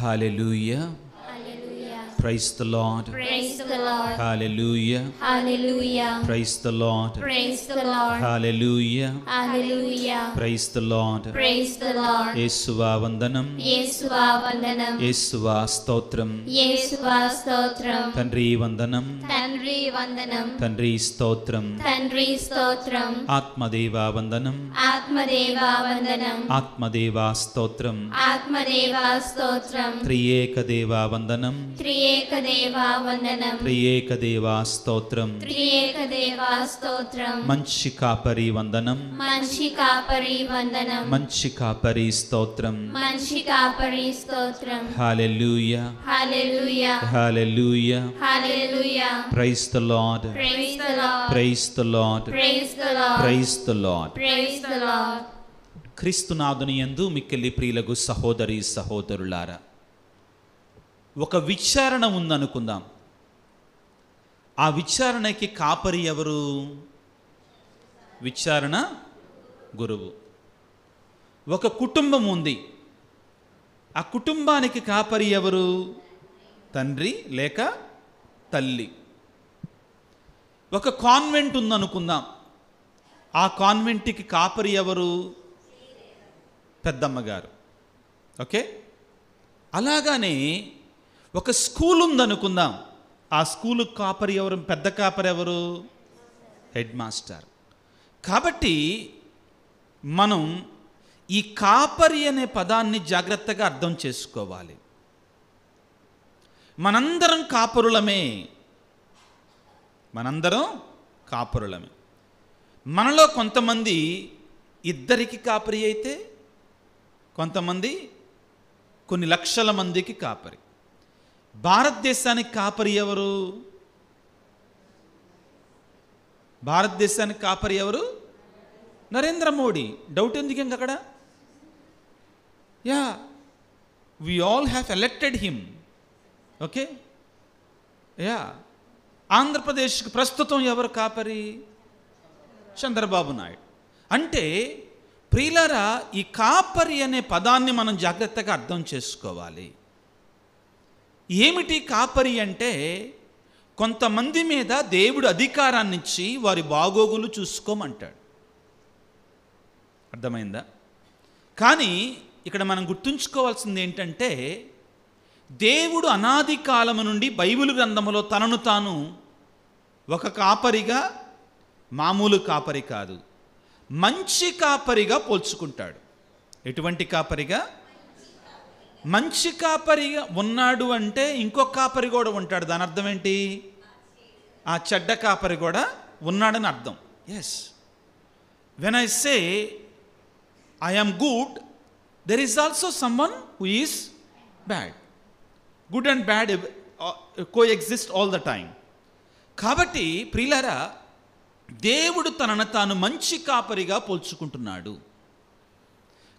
Hallelujah. Hallelujah. Praise the Lord. Praise the Lord. Hallelujah. Hallelujah. Praise the Lord. Praise the Lord. Hallelujah. Hallelujah. Praise the Lord. Praise the Lord. యేసువా వందనం. యేసువా వందనం. యేసువా స్తోత్రం. యేసువా స్తోత్రం. తండ్రి వందనం. తండ్రి వందనం. తండ్రి స్తోత్రం. తండ్రి స్తోత్రం. ఆత్మదేవా వందనం. ఆత్మదేవా వందనం. ఆత్మదేవా స్తోత్రం. ఆత్మదేవా స్తోత్రం. త్రియేక దేవా వందనం. త్రియేక దేవా వందనం. త్రియేక దేవా స్తోత్రం. త్రియేక దేవా స్తోత్రం. మంచి కాపరి వందనం. మంచి కాపరి వందనం. మంచి కాపరి స్తోత్రం. మంచి కాపరి స్తోత్రం. Hallelujah. Hallelujah. Hallelujah. Hallelujah. Praise the Lord. Praise the Lord. Praise the Lord. Praise the Lord. Praise the Lord. Praise the Lord. క్రీస్తునాథుని యందు మిక్కిలి ప్రియులకు సహోదరి సహోదరులారా, ఒక విచారణ ఉందనుకుందాం. ఆ విచారణకి కాపరి ఎవరు? విచారణ గురువు. ఒక కుటుంబం ఉంది. ఆ కుటుంబానికి కాపరి ఎవరు? తండ్రి లేక తల్లి. ఒక కాన్వెంట్ ఉందనుకుందాం. ఆ కాన్వెంట్కి కాపరి ఎవరు? పెద్దమ్మగారు. ఓకే. అలాగానే ఒక స్కూల్ ఉందనుకుందాం. ఆ స్కూలు కాపరి ఎవరు? పెద్ద కాపరి ఎవరు? Head master. కాబట్టి మనం ఈ కాపరి అనే పదాన్ని జాగ్రత్తగా అర్థం చేసుకోవాలి. మనందరం కాపరులమే. మనందరం కాపరులమే. మనలో కొంతమంది ఇద్దరికి కాపరి అయితే, కొంతమంది కొన్ని లక్షల మందికి కాపరి. భారతదేశానికి కాపరి ఎవరు? భారతదేశానికి కాపరి ఎవరు? నరేంద్ర మోడీ. డౌట్ ఎందుకు ఇంక అక్కడ? Yeah, we all have elected him. Okay. Yeah. ఆంధ్రప్రదేశ్కి ప్రస్తుతం ఎవరు కాపరి? చంద్రబాబు నాయుడు. అంటే ప్రియులారా, ఈ కాపరి అనే పదాన్ని మనం జాగ్రత్తగా అర్థం చేసుకోవాలి. ఏమిటి కాపరి అంటే? కొంతమంది మీద దేవుడు అధికారాన్ని ఇచ్చి వారి బాగోగులు చూసుకోమంటాడు. అర్థమైందా? కానీ ఇక్కడ మనం గుర్తుంచుకోవాల్సింది ఏంటంటే, దేవుడు అనాది కాలము నుండి బైబిల్ గ్రంథములో తనను తాను ఒక కాపరిగా, మామూలు కాపరి కాదు, మంచి కాపరిగా పోల్చుకుంటాడు. ఎటువంటి కాపరిగా? మంచి కాపరిగా ఉన్నాడు అంటే ఇంకొక కాపరి కూడా ఉంటాడు. దాని అర్థం ఏంటి? ఆ చెడ్డ కాపరి కూడా ఉన్నాడని అర్థం. Yes, when I say I am good, there is also someone who is bad. Good and bad coexist all the time. కాబట్టి ప్రియులారా, దేవుడు తనను తాను మంచి కాపరిగా పోల్చుకుంటున్నాడు.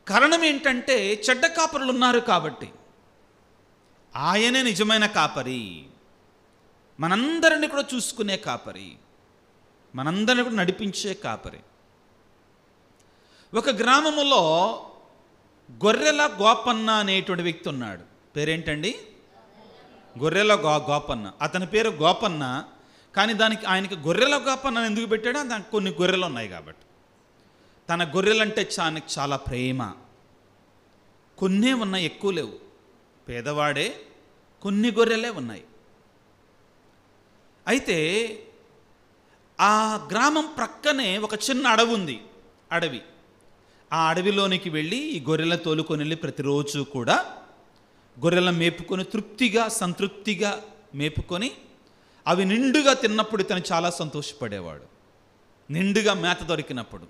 కారణం ఏంటంటే, చెడ్డ కాపరులు ఉన్నారు కాబట్టి. ఆయనే నిజమైన కాపరి, మనందరిని కూడా చూసుకునే కాపరి, మనందరిని కూడా నడిపించే కాపరి. ఒక గ్రామములో గొర్రెల గోపన్న అనేటువంటి వ్యక్తి ఉన్నాడు. పేరేంటండి? గొర్రెల గోపన్న. అతని పేరు గోపన్న. కానీ దానికి ఆయనకి గొర్రెల గోపన్న ఎందుకు పెట్టాడో, దానికి కొన్ని గొర్రెలు ఉన్నాయి కాబట్టి. తన గొర్రెలంటే చాలా ప్రేమ. కొన్నే ఉన్నాయి, ఎక్కువ లేవు. పేదవాడే, కొన్ని గొర్రెలే ఉన్నాయి. అయితే ఆ గ్రామం ప్రక్కనే ఒక చిన్న అడవి ఉంది. అడవి. ఆ అడవిలోనికి వెళ్ళి ఈ గొర్రెల తోలుకొని వెళ్ళి ప్రతిరోజు కూడా గొర్రెలను మేపుకొని తృప్తిగా, సంతృప్తిగా మేపుకొని అవి నిండుగా తిన్నప్పుడు ఇతను చాలా సంతోషపడేవాడు, నిండుగా మేత దొరికినప్పుడు.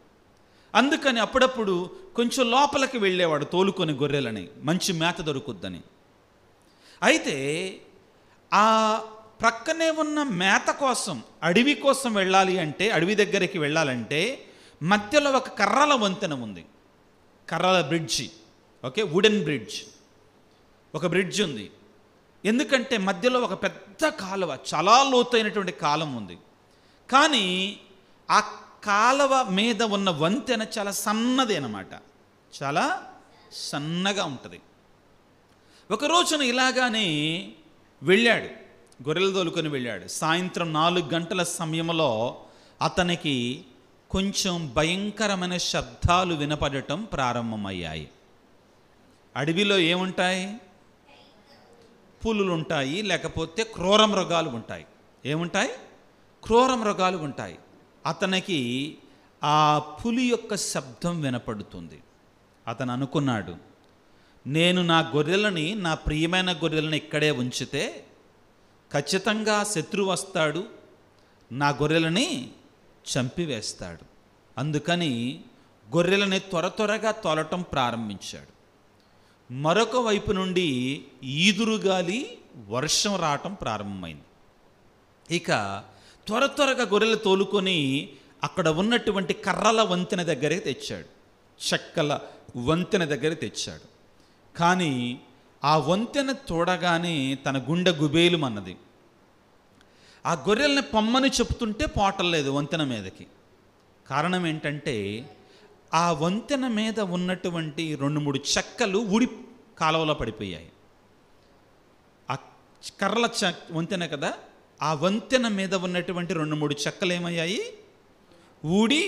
అందుకని అప్పుడప్పుడు కొంచెం లోపలికి వెళ్ళేవాడు తోలుకొని గొర్రెలని, మంచి మేత దొరుకుద్దని. అయితే ఆ ప్రక్కనే ఉన్న మేత కోసం, అడవి కోసం వెళ్ళాలి అంటే, అడవి దగ్గరికి వెళ్ళాలంటే మధ్యలో ఒక కర్రల వంతెన ఉంది. కర్రల బ్రిడ్జి. Okay, wooden bridge. ఒక బ్రిడ్జ్ ఉంది. ఎందుకంటే మధ్యలో ఒక పెద్ద కాలువ, చాలా లోతైనటువంటి కాలం ఉంది. కానీ ఆ కాలువ మీద ఉన్న వంతెన చాలా సన్నది అన్నమాట. చాలా సన్నగా ఉంటుంది. ఒక రోజున ఇలాగానే వెళ్ళాడు, గొర్రెలు తోలుకొని వెళ్ళాడు. సాయంత్రం 4 గంటల సమయంలో అతనికి కొంచెం భయంకరమైన శబ్దాలు వినపడటం ప్రారంభమయ్యాయి. అడవిలో ఏముంటాయి? పులులు ఉంటాయి, లేకపోతే క్రూర మృగాలు ఉంటాయి. ఏముంటాయి? క్రూర మృగాలు ఉంటాయి. అతనికి ఆ పులి యొక్క శబ్దం వినపడుతుంది. అతను అనుకున్నాడు, నేను నా గొర్రెలని, నా ప్రియమైన గొర్రెలను ఇక్కడే ఉంచితే ఖచ్చితంగా శత్రువు వస్తాడు, నా గొర్రెలని చంపివేస్తాడు. అందుకని గొర్రెలని త్వరగా తోలటం ప్రారంభించాడు. మరొక వైపు నుండి ఈదురుగాలి, వర్షం రావటం ప్రారంభమైంది. ఇక త్వరగా గొర్రెలు తోలుకొని అక్కడ ఉన్నటువంటి కర్రల వంతెన దగ్గరికి తెచ్చాడు, చెక్కల వంతెన దగ్గరికి తెచ్చాడు. కానీ ఆ వంతెన చూడగానే తన గుండె గుబేలుమన్నది. ఆ గొర్రెల్ని పొమ్మని చెప్తుంటే పోటలేదు వంతెన మీదకి. కారణం ఏంటంటే ఆ వంతెన మీద ఉన్నటువంటి 2-3 చెక్కలు ఊడి కాలువలో పడిపోయాయి. ఆ కర్రల వంతెన కదా, ఆ వంతెన మీద ఉన్నటువంటి 2-3 చెక్కలు ఏమయ్యాయి? ఊడి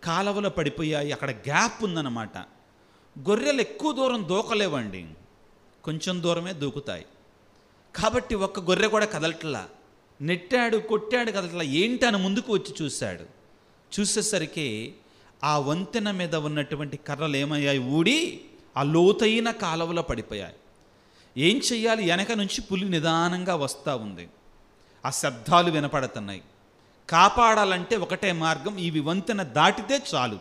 కాలువలో పడిపోయాయి. అక్కడ గ్యాప్ ఉందన్నమాట. గొర్రెలు ఎక్కువ దూరం దూకలేవండి, కొంచెం దూరమే దూకుతాయి. కాబట్టి ఒక్క గొర్రె కూడా కదలట్లా. నెట్టాడు, కొట్టాడు, కదలట్లా. ఏంటని ముందుకు వచ్చి చూశాడు. చూసేసరికి ఆ వంతెన మీద ఉన్నటువంటి కర్రలు ఏమయ్యాయి? ఊడి ఆ లోతైన కాలువలో పడిపోయాయి. ఏం చెయ్యాలి? వెనక నుంచి పులి నిదానంగా వస్తూ ఉంది. ఆ శబ్దాలు వినపడుతున్నాయి. కాపాడాలంటే ఒకటే మార్గం, ఇవి వంతెన దాటితే చాలు,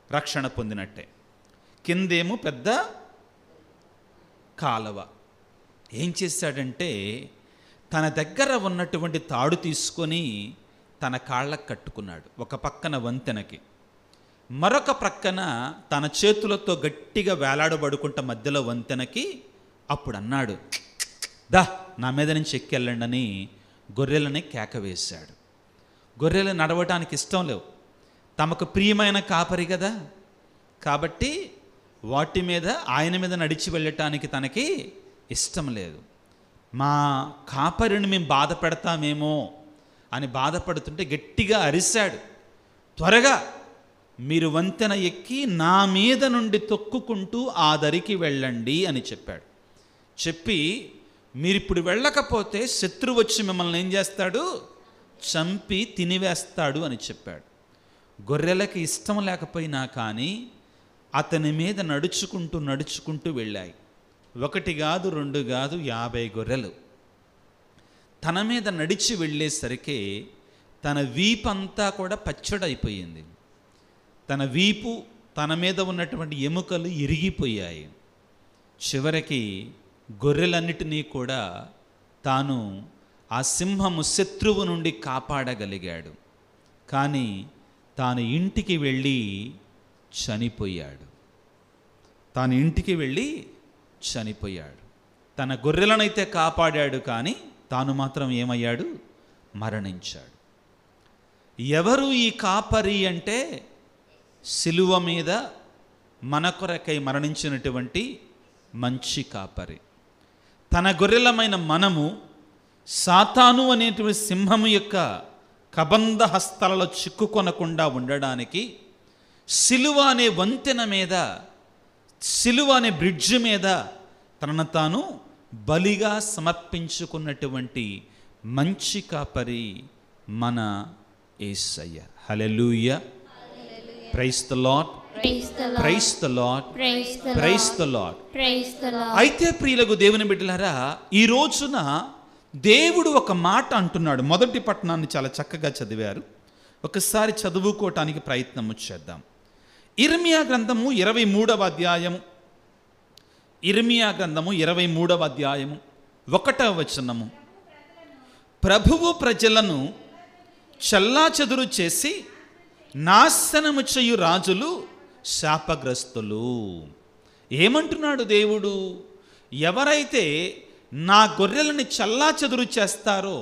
రక్షణ పొందినట్టే. కిందేమో పెద్ద కాలువ. ఏం చేశాడంటే తన దగ్గర ఉన్నటువంటి తాడు తీసుకొని తన కాళ్ళకు కట్టుకున్నాడు, ఒక పక్కన వంతెనకి. మరొక ప్రక్కన తన చేతులతో గట్టిగా వేలాడబడుకుంటా మధ్యలో వంతెనకి. అప్పుడు అన్నాడు, దా నా మీద నుంచి ఎక్కెళ్ళండి అని గొర్రెలని కేక వేశాడు. గొర్రెలు నడవటానికి ఇష్టం లేవు, తమకు ప్రియమైన కాపరి కదా, కాబట్టి వాటి మీద, ఆయన మీద నడిచి వెళ్ళటానికి తనకి ఇష్టం లేదు. మా కాపరిని మేము బాధ పెడతామేమో అని బాధపడుతుంటే గట్టిగా అరిశాడు, త్వరగా మీరు వంతెన ఎక్కి నా మీద నుండి తొక్కుకుంటూ ఆ దరికి వెళ్ళండి అని చెప్పాడు. చెప్పి మీరిప్పుడు వెళ్ళకపోతే శత్రువు వచ్చి మిమ్మల్ని ఏం చేస్తాడు? చంపి తినివేస్తాడు అని చెప్పాడు. గొర్రెలకి ఇష్టం లేకపోయినా కానీ అతని మీద నడుచుకుంటూ వెళ్ళాయి. 1 కాదు 2 కాదు 50 గొర్రెలు తన మీద నడిచి వెళ్ళేసరికి తన వీపంతా కూడా పచ్చడైపోయింది. తన వీపు, తన మీద ఉన్నటువంటి ఎముకలు ఇరిగిపోయాయి. చివరికి గొర్రెలన్నిటినీ కూడా తాను ఆ సింహము శత్రువు నుండి కాపాడగలిగాడు. కానీ తాను ఇంటికి వెళ్ళి చనిపోయాడు. తన గొర్రెలనైతే కాపాడాడు, కానీ తాను మాత్రం ఏమయ్యాడు? మరణించాడు. ఎవరు ఈ కాపరి అంటే సిలువ మీద మన కొరకై మరణించినటువంటి మంచి కాపరి. తన గొర్రెలమైన మనము సాతాను అనేటువంటి సింహము యొక్క కబంధ హస్తాలలో చిక్కుకొనకుండా ఉండడానికి సిలువ అనే వంతెన మీద, సిలువ అనే బ్రిడ్జ్ మీద తనను తాను బలిగా సమర్పించుకున్నటువంటి మంచి కాపరి మన యేసయ్య. Hallelujah, praise the Lord, praise the Lord, praise the Lord. అయితే ప్రియులకు దేవుని బిడ్డలారా, ఈ రోజున దేవుడు ఒక మాట అంటున్నాడు. మొదటి పట్టణాన్ని చాలా చక్కగా చదివారు, ఒకసారి చదువుకోవటానికి ప్రయత్నం చేద్దాం. ఇర్మియా గ్రంథము 23వ అధ్యాయము, ఇర్మియా గ్రంథము 23వ అధ్యాయము 1వ వచనము. ప్రభువు ప్రజలను చెల్లాచెదురు చేసి నాశనము చేయు రాజులు శాపగ్రస్తులు. ఏమంటున్నాడు దేవుడు? ఎవరైతే నా గొర్రెలని చెల్లాచెదురు చేస్తారో,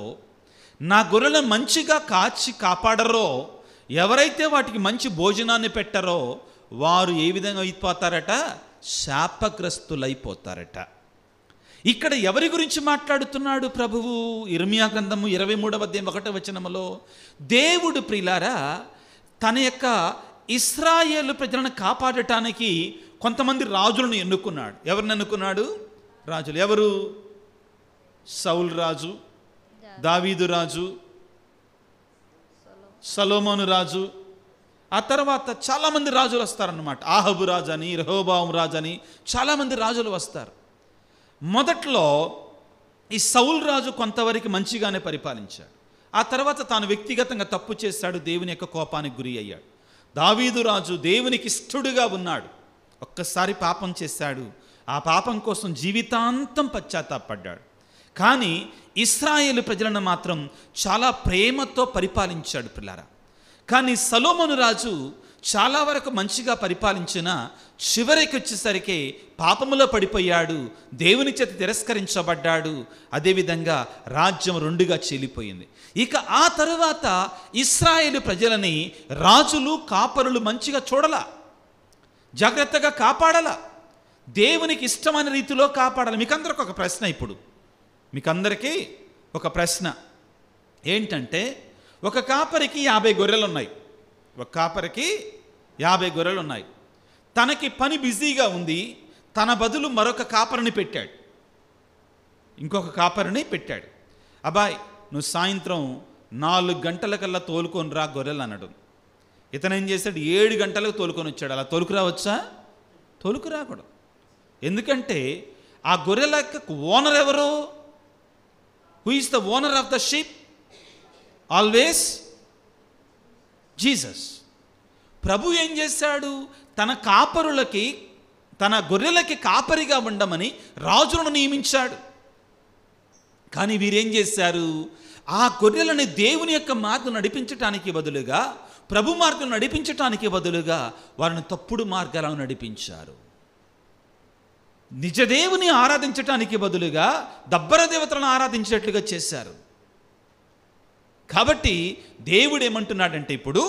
నా గొర్రెలను మంచిగా కాపాడరో, ఎవరైతే వాటికి మంచి భోజనాన్ని పెట్టరో, వారు ఏ విధంగా అయిపోతారట? శాపగ్రస్తులైపోతారట. ఇక్కడ ఎవరి గురించి మాట్లాడుతున్నాడు ప్రభువు? ఇర్మియా గ్రంథము 23వ అధ్యాయం 1వ వచనములో దేవుడు ప్రియులారా తన యొక్క ఇశ్రాయేలు ప్రజలను కాపాడటానికి కొంతమంది రాజులను ఎన్నుకున్నాడు. ఎవరిని ఎన్నుకున్నాడు? రాజులు. ఎవరు? సౌలు రాజు, దావీదు రాజు, సొలొమోను రాజు, ఆ తర్వాత చాలామంది రాజులు వస్తారన్నమాట. ఆహబు రాజు అని, రెహోబాము రాజు అని చాలామంది రాజులు వస్తారు. మొదట్లో ఈ సౌలు రాజు కొంతవరకు మంచిగానే పరిపాలించాడు. ఆ తర్వాత తాను వ్యక్తిగతంగా తప్పు చేశాడు, దేవుని యొక్క కోపానికి గురి అయ్యాడు. దావీదు రాజు దేవునికి ఇష్టడుగా ఉన్నాడు, ఒక్కసారి పాపం చేశాడు, ఆ పాపం కోసం జీవితాంతం పశ్చాత్తాపడ్డాడు. కానీ ఇశ్రాయేలు ప్రజలను మాత్రం చాలా ప్రేమతో పరిపాలించాడు పిల్లారా. కానీ సొలొమోను రాజు చాలా వరకు మంచిగా పరిపాలించిన చివరికి వచ్చేసరికి పాపములో పడిపోయాడు, దేవుని చేత తిరస్కరించబడ్డాడు. అదేవిధంగా రాజ్యం రెండుగా చీలిపోయింది. ఇక ఆ తరువాత ఇశ్రాయేలు ప్రజలని రాజులు కాపరులు మంచిగా చూడాల, జాగ్రత్తగా కాపాడాల, దేవునికి ఇష్టమైన రీతిలో కాపాడాలి. మీకందరికి ఒక ప్రశ్న, ఇప్పుడు మీకందరికీ ఒక ప్రశ్న ఏంటంటే, ఒక కాపరికి 50 గొర్రెలు ఉన్నాయి. ఒక కాపరికి 50 గొర్రెలు ఉన్నాయి. తనకి పని బిజీగా ఉంది, తన బదులు మరొక కాపరిని పెట్టాడు, ఇంకొక కాపరిని పెట్టాడు. అబ్బాయి నువ్వు సాయంత్రం 4 గంటలకల్లా తోలుకొని రా గొర్రెలు అన్నాడు. ఇతను ఏం చేశాడు? 7 గంటలకు తోలుకొని వచ్చాడు. అలా తోలుకురావచ్చా? తోలుకురాకూడదు. ఎందుకంటే ఆ గొర్రెల ఓనర్ ఎవరు? Who is the owner of the sheep? Always Jesus. ప్రభు ఏం చేశాడు? తన కాపరులకి, తన గొర్రెలకి కాపరిగా ఉండమని రాజులను నియమించాడు. కానీ వీరేం చేశారు? ఆ గొర్రెలని దేవుని యొక్క మార్గం నడిపించటానికి బదులుగా, ప్రభు మార్గం నడిపించటానికి బదులుగా వారిని తప్పుడు మార్గాలను నడిపించారు. నిజదేవుని ఆరాధించటానికి బదులుగా దబ్బర దేవతలను ఆరాధించేట్లుగా చేశారు. కాబట్టి దేవుడు ఏమంటున్నాడంటే, ఇప్పుడు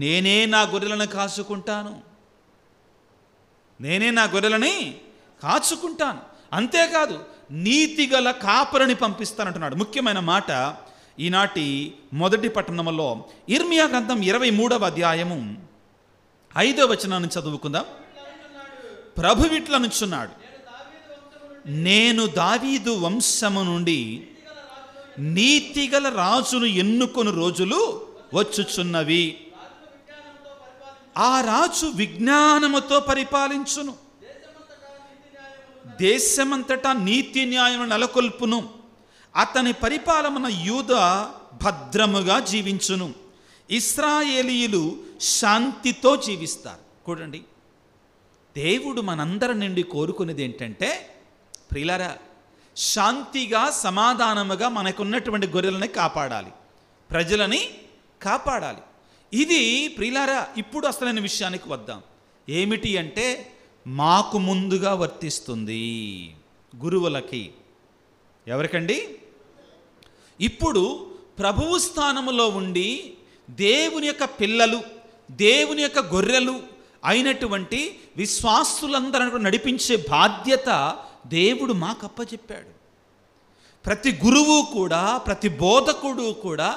నేనే నా గొర్రెలను కాచుకుంటాను, నేనే నా గొర్రెలని కాచుకుంటాను, అంతేకాదు నీతిగల కాపరిని పంపిస్తానంటున్నాడు. ముఖ్యమైన మాట ఈనాటి మొదటి పట్టణంలో ఇర్మియా గ్రంథం 23వ అధ్యాయము 5వ వచనాన్ని చదువుకుందాం. ప్రభు ఇట్లనుచున్నాడు, నేను దావీదు వంశము నుండి నీతిగల రాజును ఎన్నుకొని రోజులు వచ్చుచున్నవి, ఆ రాజు విజ్ఞానముతో పరిపాలించును, దేశమంతటా నీతి న్యాయము నెలకొల్పును, అతని పరిపాలన యూదా భద్రముగా జీవించును, ఇశ్రాయేలీయులు శాంతితో జీవిస్తారు. చూడండి, దేవుడు మనందరి నుండి కోరుకునేది ఏంటంటే, ప్రియులారా, శాంతిగా సమాధానముగా మనకున్నటువంటి గొర్రెలని కాపాడాలి, ప్రజలని కాపాడాలి. ఇది ప్రియులారా ఇప్పుడు అసలైన విషయానికి వద్దాం. ఏమిటి అంటే, మాకు ముందుగా వర్తిస్తుంది గురువులకి. ఎవరికండి? ఇప్పుడు ప్రభువు స్థానములో ఉండి దేవుని యొక్క పిల్లలు, దేవుని యొక్క గొర్రెలు అయినటువంటి విశ్వాసులందరూ నడిపించే బాధ్యత దేవుడు మాకు అప్పచెప్పాడు. ప్రతి గురువు కూడా, ప్రతి బోధకుడు కూడా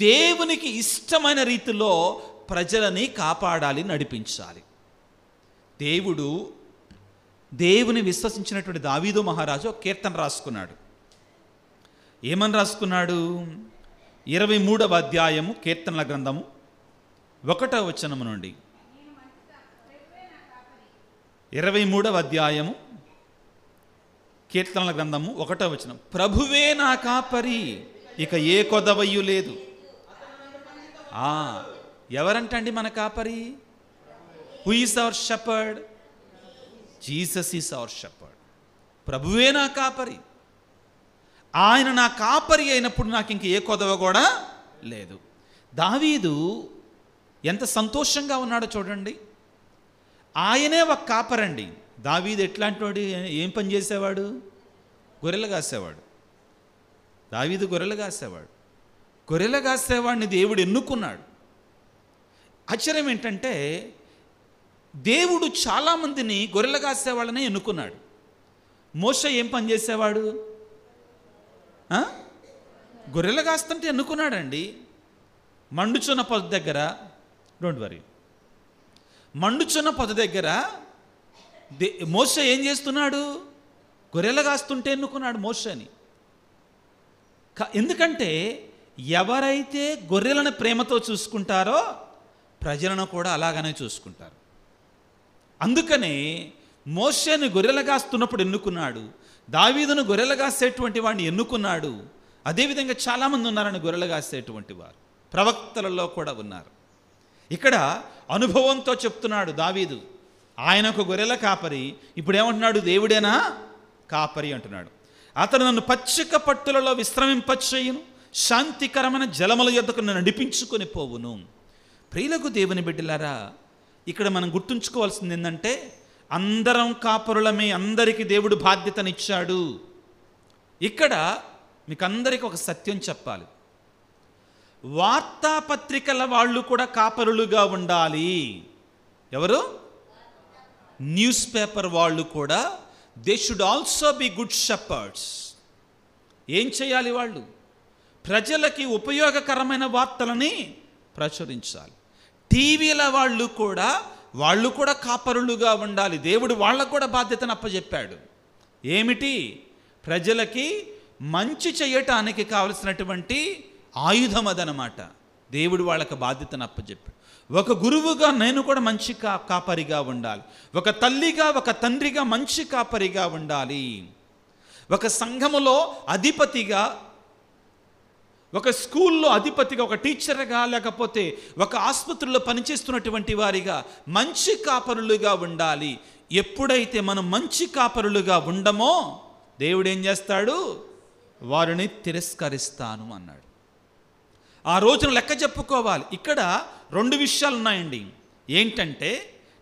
దేవునికి ఇష్టమైన రీతిలో ప్రజలని కాపాడాలి, నడిపించాలి. దేవుని విశ్వసించినటువంటి దావీదు మహారాజు ఒక కీర్తన రాసుకున్నాడు. ఏమని రాసుకున్నాడు? 23వ అధ్యాయము కీర్తనల గ్రంథము 1వ వచనము నుండి 23వ అధ్యాయము కీర్తనల గ్రంథము 1వ వచనం. ప్రభువే నా కాపరి, ఇక ఏ కొదవయ్యు లేదు. ఎవరంటండి మన కాపరి? Who is our shepherd? Jesus is our shepherd. ప్రభువే నా కాపరి. ఆయన నా కాపరి అయినప్పుడు నాకు ఇంక ఏ కొదవ కూడా లేదు. దావీదు ఎంత సంతోషంగా ఉన్నాడో చూడండి. ఆయనే ఒక కాపరండి. దావీదు ఎట్లాంటి వాడు? ఏం పని చేసేవాడు? గొర్రెలు కాసేవాడు. దావీదు గొర్రెలు కాసేవాడు. గొర్రెలు కాసేవాడిని దేవుడు ఎన్నుకున్నాడు. ఆశ్చర్యం ఏంటంటే, దేవుడు చాలామందిని గొర్రెలు కాసేవాళ్ళనే ఎన్నుకున్నాడు. మోషే ఏం పని చేసేవాడు? గొర్రెలు కాస్తుంటే ఎన్నుకున్నాడండి. మండుచున్న పొద దగ్గర, డోంట్ వరీ, మండుచున్న పొద దగ్గర మోషే ఏం చేస్తున్నాడు? గొర్రెలు కాస్తుంటే ఎన్నుకున్నాడు మోషేని. ఎందుకంటే ఎవరైతే గొర్రెలను ప్రేమతో చూసుకుంటారో ప్రజలను కూడా అలాగనే చూసుకుంటారు. అందుకనే మోషేను గొర్రెలు కాస్తున్నప్పుడు ఎన్నుకున్నాడు, దావీదును గొర్రెలు కాసేటువంటి వాడిని ఎన్నుకున్నాడు. అదేవిధంగా చాలామంది ఉన్నారని గొర్రెలు కాసేటువంటి వారు ప్రవక్తలలో కూడా ఉన్నారు. ఇక్కడ అనుభవంతో చెప్తున్నాడు దావీదు, ఆయన ఒక గొర్రెల కాపరి. ఇప్పుడు ఏమంటున్నాడు? దేవుడేనా కాపరి అంటున్నాడు. అతను నన్ను పచ్చిక పట్టులలో విశ్రమింపచేయును, శాంతికరమైన జలముల యొద్దకు నన్ను నడిపించుకొని పోవును. ప్రియులకు దేవుని బిడ్డలారా, ఇక్కడ మనం గుర్తుంచుకోవాల్సింది ఏంటంటే అందరం కాపరులమే, అందరికీ దేవుడు బాధ్యతనిచ్చాడు. ఇక్కడ మీకు అందరికీ ఒక సత్యం చెప్పాలి. వార్తాపత్రికల వాళ్ళు కూడా కాపరులుగా ఉండాలి. ఎవరు? న్యూస్ పేపర్ వాళ్ళు కూడా they should also be good shepherd's. ఏం చేయాలి? వాళ్ళు ప్రజలకి ఉపయోగకరమైన వార్తలని ప్రచురించాలి. టీవీల వాళ్ళు కూడా కాపరులుగా ఉండాలి. దేవుడు వాళ్ళకు కూడా బాధ్యతను అప్పచెప్పాడు. ఏమిటి? ప్రజలకి మంచి చేయటానికి కావలసినటువంటి ఆయుధం అదనమాట. దేవుడు వాళ్ళకి బాధ్యతను అప్పచెప్పాడు. ఒక గురువుగా నేను కూడా మంచి కాపరిగా ఉండాలి. ఒక తల్లిగా, ఒక తండ్రిగా మంచి కాపరిగా ఉండాలి. ఒక సంఘములో అధిపతిగా, ఒక స్కూల్లో అధిపతిగా, ఒక టీచర్గా, లేకపోతే ఒక ఆసుపత్రిలో పనిచేస్తున్నటువంటి వారిగా మంచి కాపరులుగా ఉండాలి. ఎప్పుడైతే మనం మంచి కాపరులుగా ఉండమో దేవుడు ఏం చేస్తాడు? వారిని తిరస్కరిస్తాను అన్నాడు. ఆ రోజున లెక్క చెప్పుకోవాలి. ఇక్కడ 2 విషయాలు ఉన్నాయండి. ఏంటంటే,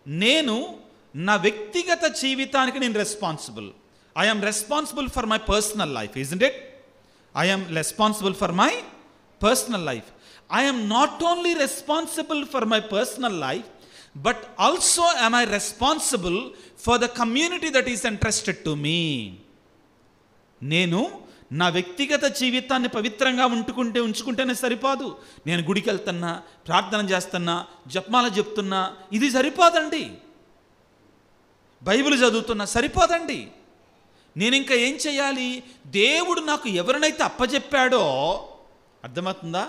నేను నా వ్యక్తిగత జీవితానికి నేను responsible. I am responsible for my personal life, isn't it? I am responsible for my personal life. I am not only responsible for my personal life, but also am I responsible for the community that is entrusted to me. నేను నా వ్యక్తిగత జీవితాన్ని పవిత్రంగా ఉంచుకుంటేనే సరిపోదు. నేను గుడికి వెళ్తున్నా, ప్రార్థన చేస్తున్నా, జపమాల చెప్తున్నా, ఇది సరిపోదండి. బైబిల్ చదువుతున్నా సరిపోదండి. నేను ఇంకా ఏం చేయాలి? దేవుడు నాకు ఎవరినైతే అప్పచెప్పాడో, అర్థమవుతుందా,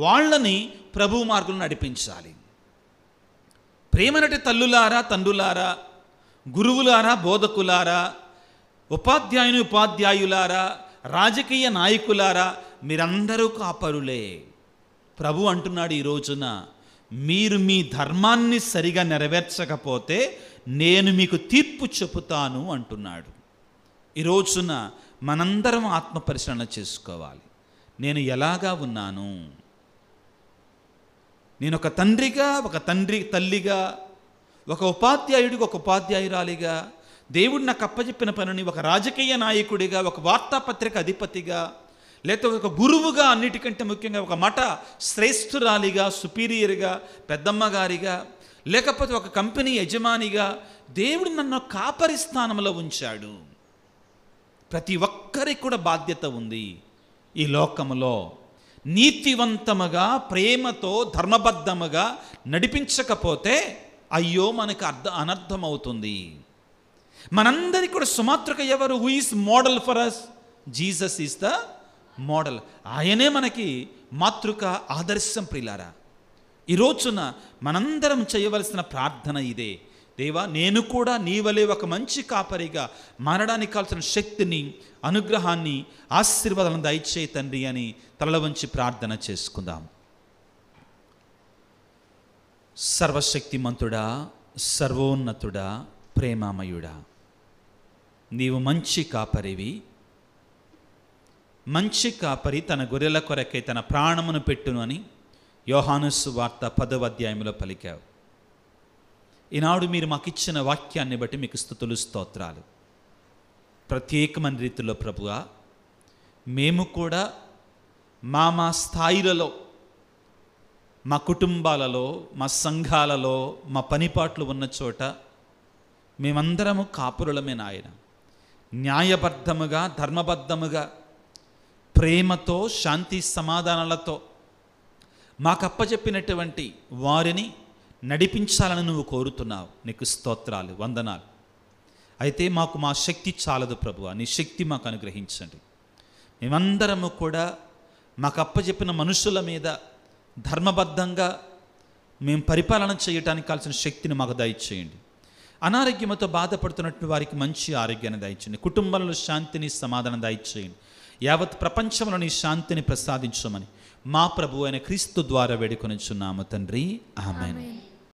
వాళ్ళని ప్రభు మార్గంలో నడిపించాలి. ప్రేమనటి తల్లులారా, తండ్రులారా, గురువులారా, బోధకులారా, ఉపాధ్యాయులారా, రాజకీయ నాయకులారా, మీరందరూ కాపరులే. ప్రభు అంటున్నాడు ఈ రోజున, మీరు మీ ధర్మాన్ని సరిగా నెరవేర్చకపోతే నేను మీకు తీర్పు చెబుతాను అంటున్నాడు. ఈ రోజున మనందరం ఆత్మ పరిశీలన చేసుకోవాలి. నేను ఎలాగా ఉన్నాను? నేను ఒక తండ్రిగా, ఒక తల్లిగా, ఒక ఉపాధ్యాయుడిగా, ఒక ఉపాధ్యాయురాలిగా, దేవుడు నాకు అప్పచెప్పిన పనిని ఒక రాజకీయ నాయకుడిగా, ఒక వార్తాపత్రిక అధిపతిగా, లేకపోతే ఒక గురువుగా, అన్నిటికంటే ముఖ్యంగా ఒక మఠ శ్రేష్ఠురాలిగా, సుపీరియర్గా, పెద్దమ్మగారిగా, లేకపోతే ఒక కంపెనీ యజమానిగా దేవుడు నన్ను కాపరి స్థానంలో ఉంచాడు. ప్రతి ఒక్కరికి కూడా బాధ్యత ఉంది. ఈ లోకములో నీతివంతముగా, ప్రేమతో, ధర్మబద్ధముగా నడిపించకపోతే అయ్యో మనకు అనర్థమవుతుంది. మనందరికీ కూడా సుమాత్రక ఎవరు? Who is model for us? Jesus is the model. ఆయనే మనకి మాతృక, ఆదర్శం. ప్రియులారా, ఈ రోజున మనందరం చేయవలసిన ప్రార్థన ఇదే. దేవా, నేను కూడా నీ వలె ఒక మంచి కాపరిగా మారడానికి కావాల్సిన శక్తిని, అనుగ్రహాన్ని, ఆశీర్వాదాలను దయచేయి తండ్రి అని తల వంచి ప్రార్థన చేసుకుందాం. సర్వశక్తిమంతుడా, సర్వోన్నతుడా, ప్రేమామయుడా, నీవు మంచి కాపరివి. మంచి కాపరి తన గొర్రెల కొరకై తన ప్రాణమును పెట్టును అని యోహాను సువార్త 10వ అధ్యాయంలో పలికావు. ఈనాడు మీరు మాకు ఇచ్చిన వాక్యాన్ని బట్టి మీకు స్తుతులు, స్తోత్రాలు. ప్రత్యేకమైన రీతిలో ప్రభువా, మేము కూడా మా స్థాయిలలో, మా కుటుంబాలలో, మా సంఘాలలో, మా పనిపాట్లు ఉన్న చోట మేమందరము కాపురులమే నాయన. న్యాయబద్ధముగా, ధర్మబద్ధముగా, ప్రేమతో, శాంతి సమాధానాలతో మాకు అప్పచెప్పినటువంటి వారిని నడిపించాలని నువ్వు కోరుతున్నావు. నీకు స్తోత్రాలు, వందనాలు. అయితే మాకు మా శక్తి చాలదు ప్రభువా, నీ శక్తి మాకు అనుగ్రహించండి. మేమందరము కూడా మాకు అప్పచెప్పిన మనుషుల మీద ధర్మబద్ధంగా మేము పరిపాలన చేయటానికి కావాల్సిన శక్తిని మాకు దయచేయండి. అనారోగ్యంతో బాధపడుతున్నట్టు వారికి మంచి ఆరోగ్యాన్ని దయచేయండి. కుటుంబంలో శాంతిని, సమాధానం దయచేయండి. యావత్ ప్రపంచంలో నీ శాంతిని ప్రసాదించమని మా ప్రభు అయిన క్రీస్తు ద్వారా వేడుకొనిచున్నాము తండ్రి. ఆమేన్.